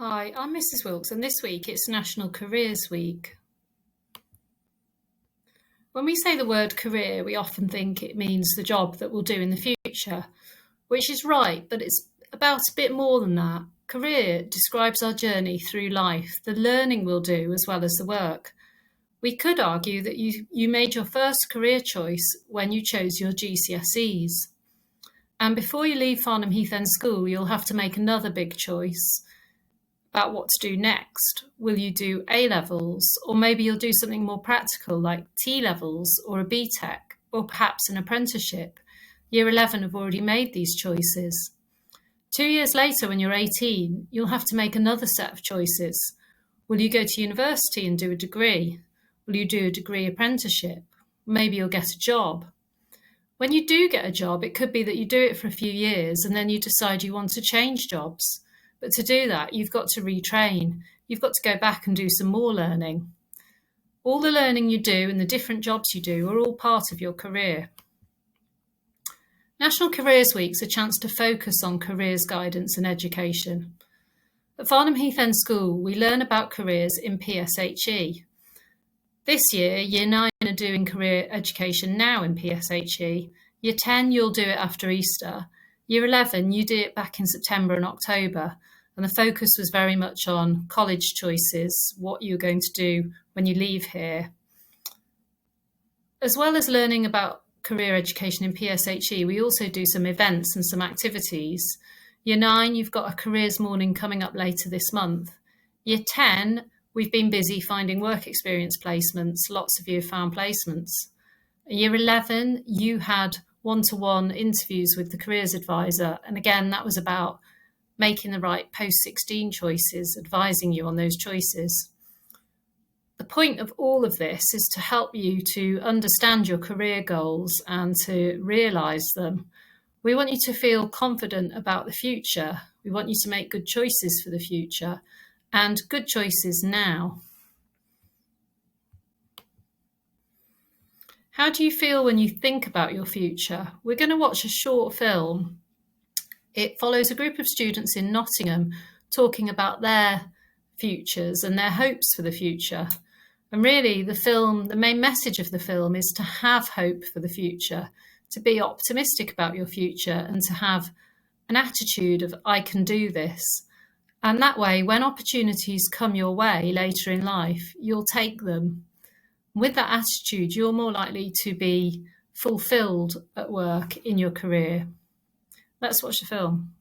Hi, I'm Mrs. Wilkes, and this week it's National Careers Week. When we say the word career, we often think it means the job that we'll do in the future, which is right, but it's about a bit more than that. Career describes our journey through life, the learning we'll do as well as the work. We could argue that you made your first career choice when you chose your GCSEs. And before you leave Farnham Heath End School, you'll have to make another big choice about what to do next. Will you do A-levels, or maybe you'll do something more practical like T-levels or a BTEC, or perhaps an apprenticeship? Year 11 have already made these choices. 2 years later, when you're 18, you'll have to make another set of choices. Will you go to university and do a degree? Will you do a degree apprenticeship? Maybe you'll get a job. When you do get a job, it could be that you do it for a few years and then you decide you want to change jobs. But to do that, you've got to retrain. You've got to go back and do some more learning. All the learning you do and the different jobs you do are all part of your career. National Careers Week's a chance to focus on careers guidance and education. At Farnham Heath End School, we learn about careers in PSHE. This year, Year 9 are doing career education now in PSHE. Year 10, you'll do it after Easter. Year 11, you do it back in September and October, and the focus was very much on college choices, what you're going to do when you leave here. As well as learning about career education in PSHE, we also do some events and some activities. Year 9, you've got a careers morning coming up later this month. Year 10, we've been busy finding work experience placements. Lots of you have found placements. Year 11, you had one-to-one interviews with the careers advisor. And again, that was about making the right post-16 choices, advising you on those choices. The point of all of this is to help you to understand your career goals and to realise them. We want you to feel confident about the future. We want you to make good choices for the future and good choices now. How do you feel when you think about your future? We're going to watch a short film. It follows a group of students in Nottingham talking about their futures and their hopes for the future. And really, the main message of the film is to have hope for the future, to be optimistic about your future and to have an attitude of, I can do this. And that way, when opportunities come your way later in life, you'll take them. With that attitude, you're more likely to be fulfilled at work in your career. Let's watch the film.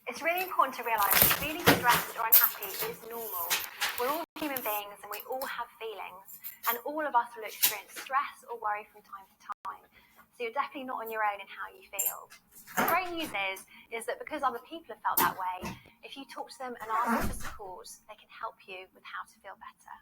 It's really important to realise that feeling stressed or unhappy is normal. We're all human beings and we all have feelings, and all of us will experience stress or worry from time to time. So you're definitely not on your own in how you feel. The great news is that because other people have felt that way, if you talk to them and ask them for support, they can help you with how to feel better.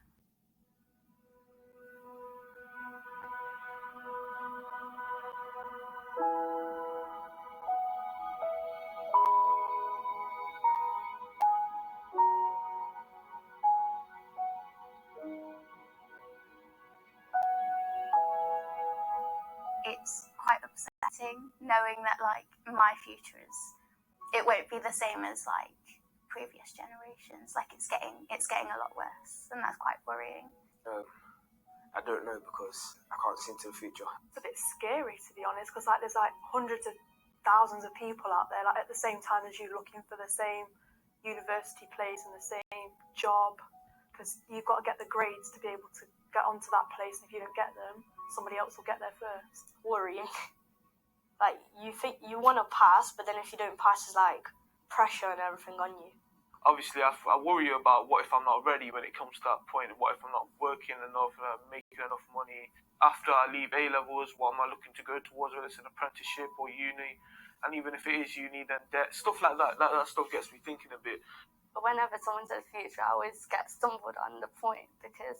It's quite upsetting knowing that my future it won't be the same as previous generations. It's getting a lot worse, and that's quite worrying. I don't know because I can't see into the future. It's a bit scary, to be honest, because there's hundreds of thousands of people out there at the same time as you looking for the same university place and the same job, because you've got to get the grades to be able to get onto that place, and if you don't get them, somebody else will get there first. Worrying. You think you want to pass, but then if you don't pass, it's pressure and everything on you. Obviously, I worry about what if I'm not ready when it comes to that point. What if I'm not working enough, making enough money? After I leave A-levels, what am I looking to go towards, whether it's an apprenticeship or uni? And even if it is uni, then debt, stuff like that. That stuff gets me thinking a bit. But whenever someone says future, I always get stumbled on the point because,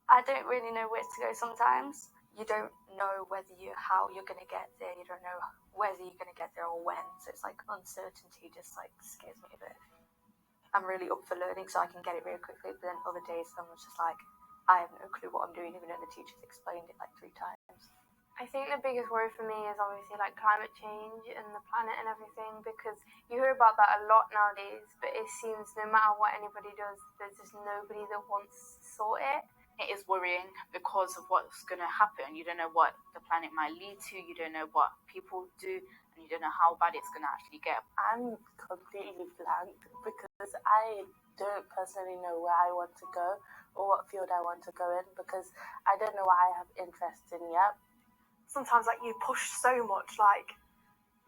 I don't really know where to go sometimes. You don't know how you're going to get there. You don't know whether you're going to get there or when. So it's uncertainty just scares me a bit. I'm really up for learning, so I can get it really quickly. But then other days, I'm just like, I have no clue what I'm doing, even though the teacher's explained it like 3 times. I think the biggest worry for me is obviously like climate change and the planet and everything, because you hear about that a lot nowadays, but it seems no matter what anybody does, there's just nobody that wants to sort it. It is worrying because of what's going to happen. You don't know what the planet might lead to. You don't know what people do, and you don't know how bad it's going to actually get. I'm completely blank because I don't personally know where I want to go or what field I want to go in, because I don't know what I have interest in yet. Sometimes like you push so much, like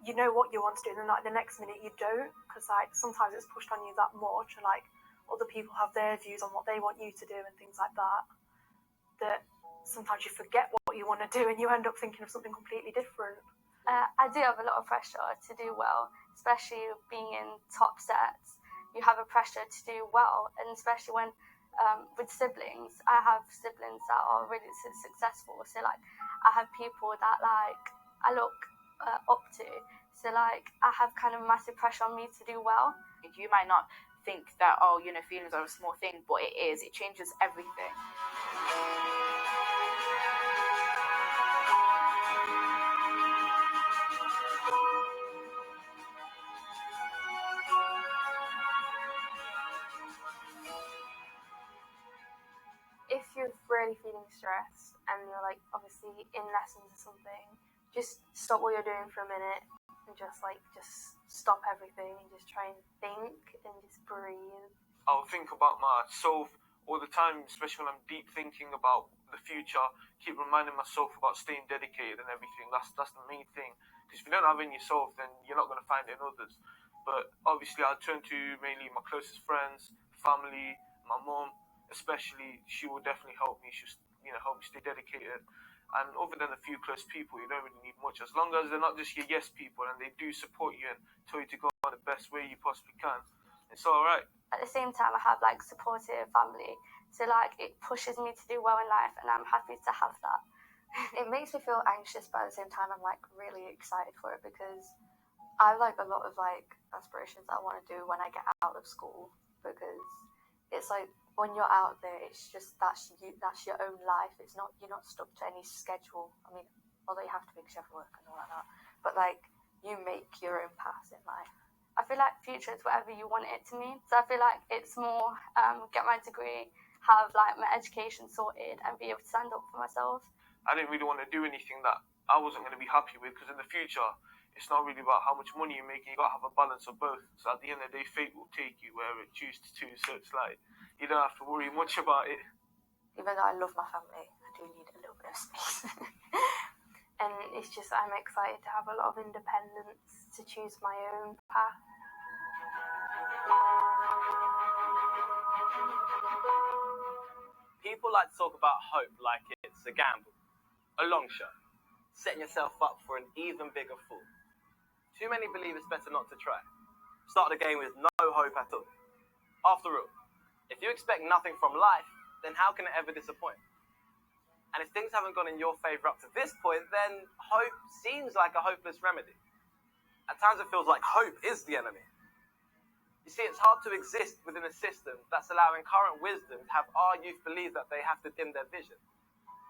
you know what you want to do, and then like the next minute you don't, because like sometimes it's pushed on you that much, and like other people have their views on what they want you to do and things like that, that sometimes you forget what you want to do and you end up thinking of something completely different. I do have a lot of pressure to do well, especially being in top sets. You have a pressure to do well, and especially when with siblings, I have siblings that are really successful. So like, I have people that like I look up to. So like, I have kind of massive pressure on me to do well. You might not think that, oh, you know, feelings are a small thing, but it is. It changes everything. If you're really feeling stressed and you're like obviously in lessons or something, just stop what you're doing for a minute and just stop everything and just try and think and just breathe. I'll think about myself all the time, especially when I'm deep thinking about the future. Keep reminding myself about staying dedicated and everything. That's the main thing. Because if you don't have it in yourself, then you're not going to find it in others. But obviously, I'll turn to mainly my closest friends, family, my mom, especially. She will definitely help me. She'll, help me stay dedicated. And other than a few close people, you don't really need much. As long as they're not just your yes people and they do support you and tell you to go on the best way you possibly can, it's all right. At the same time, I have like supportive family, so like it pushes me to do well in life, and I'm happy to have that. It makes me feel anxious, but at the same time, I'm like really excited for it, because I have like a lot of like aspirations that I want to do when I get out of school, because it's like when you're out there, it's just that's your own life. It's not, you're not stuck to any schedule. I mean, although you have to because you have work and all like that, but like you make your own path in life. I feel like future is whatever you want it to mean. So I feel like it's more get my degree, have like my education sorted, and be able to stand up for myself. I didn't really want to do anything that I wasn't going to be happy with, because in the future, it's not really about how much money you're making. You got to have a balance of both. So at the end of the day, fate will take you wherever it chooses to. So it's like, you don't have to worry much about it. Even though I love my family, I do need a little bit of space. And it's just, I'm excited to have a lot of independence to choose my own path. People like to talk about hope like it's a gamble, a long shot, setting yourself up for an even bigger fall. Too many believe it's better not to try. Start the game with no hope at all. After all, if you expect nothing from life, then how can it ever disappoint? And if things haven't gone in your favour up to this point, then hope seems like a hopeless remedy. At times it feels like hope is the enemy. You see, it's hard to exist within a system that's allowing current wisdom to have our youth believe that they have to dim their vision,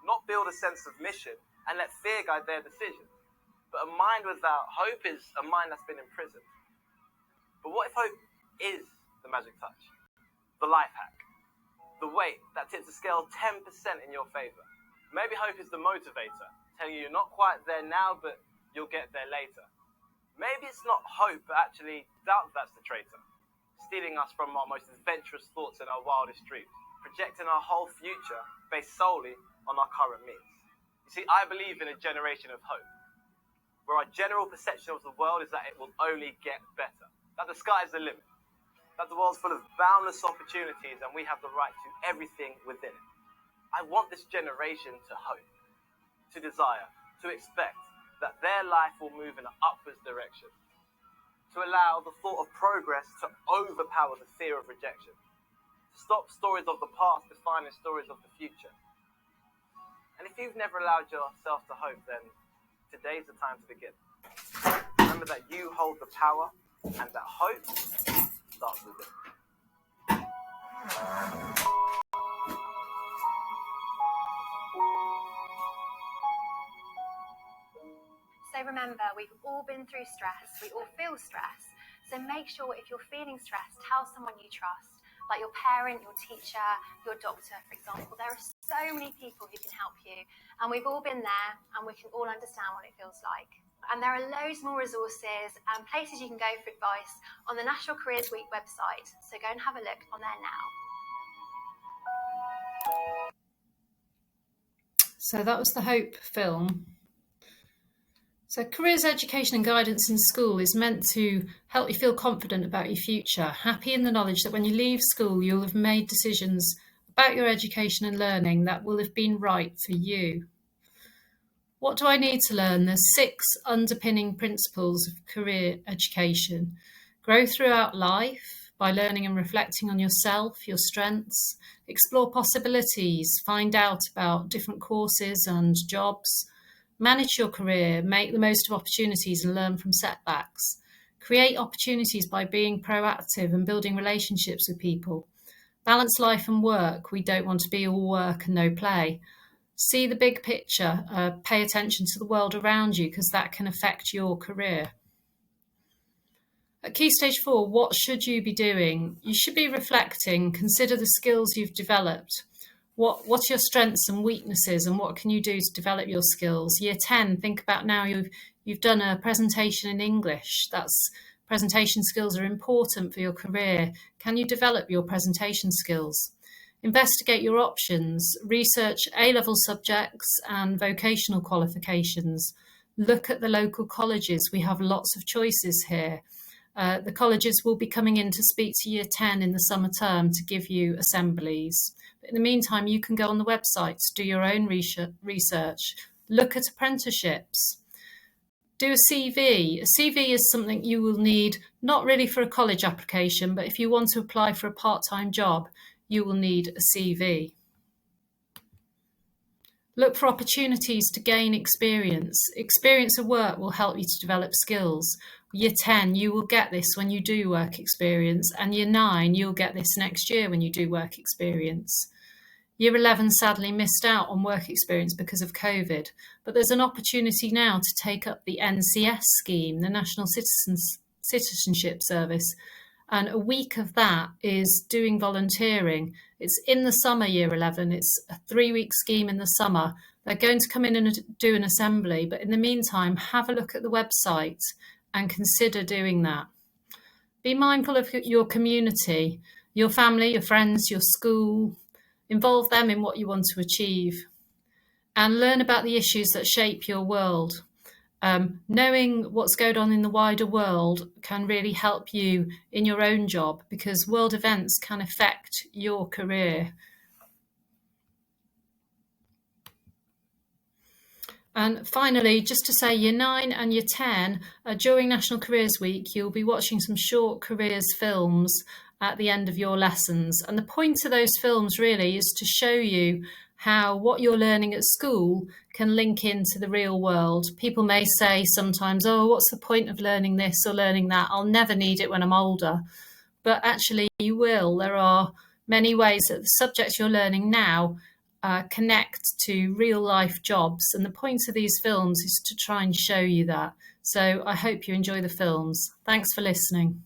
not build a sense of mission and let fear guide their decisions. But a mind without hope is a mind that's been imprisoned. But what if hope is the magic touch, the life hack, the weight that tips the scale 10% in your favour? Maybe hope is the motivator, telling you you're not quite there now, but you'll get there later. Maybe it's not hope, but actually doubt that's the traitor, stealing us from our most adventurous thoughts and our wildest dreams, projecting our whole future based solely on our current means. You see, I believe in a generation of hope, where our general perception of the world is that it will only get better, that the sky is the limit, that the world's full of boundless opportunities and we have the right to everything within it. I want this generation to hope, to desire, to expect that their life will move in an upwards direction, to allow the thought of progress to overpower the fear of rejection, to stop stories of the past defining stories of the future. And if you've never allowed yourself to hope, then today's the time to begin. Remember that you hold the power and that hope starts within. So remember, we've all been through stress, we all feel stress. So make sure if you're feeling stressed, tell someone you trust, like your parent, your teacher, your doctor, for example. There are so many people who can help you, and we've all been there, and we can all understand what it feels like. And there are loads more resources and places you can go for advice on the National Careers Week website. So go and have a look on there now. So that was the Hope film. So careers education and guidance in school is meant to help you feel confident about your future, happy in the knowledge that when you leave school, you'll have made decisions about your education and learning that will have been right for you. What do I need to learn? There's 6 underpinning principles of career education. Grow throughout life by learning and reflecting on yourself, your strengths, explore possibilities, find out about different courses and jobs. Manage your career, make the most of opportunities and learn from setbacks. Create opportunities by being proactive and building relationships with people. Balance life and work. We don't want to be all work and no play. See the big picture, pay attention to the world around you because that can affect your career. At Key Stage 4, what should you be doing? You should be reflecting, consider the skills you've developed. What's your strengths and weaknesses and what can you do to develop your skills? Year 10, think about now you've done a presentation in English. Presentation skills are important for your career. Can you develop your presentation skills? Investigate your options. Research A-level subjects and vocational qualifications. Look at the local colleges. We have lots of choices here. The colleges will be coming in to speak to Year 10 in the summer term to give you assemblies. But in the meantime, you can go on the websites, do your own research, look at apprenticeships, do a CV. A CV is something you will need, not really for a college application, but if you want to apply for a part-time job, you will need a CV. Look for opportunities to gain experience. Experience of work will help you to develop skills. Year 10, you will get this when you do work experience, and Year 9, you'll get this next year when you do work experience. Year 11 sadly missed out on work experience because of COVID, but there's an opportunity now to take up the NCS scheme, the National Citizenship Service, and a week of that is doing volunteering. It's in the summer, Year 11. It's a 3-week scheme in the summer. They're going to come in and do an assembly, but in the meantime, have a look at the website and consider doing that. Be mindful of your community, your family, your friends, your school. Involve them in what you want to achieve and learn about the issues that shape your world. Knowing what's going on in the wider world can really help you in your own job because world events can affect your career. And finally, just to say, Year 9 and Year 10, during National Careers Week, you'll be watching some short careers films at the end of your lessons. And the point of those films really is to show you how what you're learning at school can link into the real world. People may say sometimes, oh, what's the point of learning this or learning that? I'll never need it when I'm older. But actually you will. There are many ways that the subjects you're learning now connect to real life jobs. And the point of these films is to try and show you that. So I hope you enjoy the films. Thanks for listening.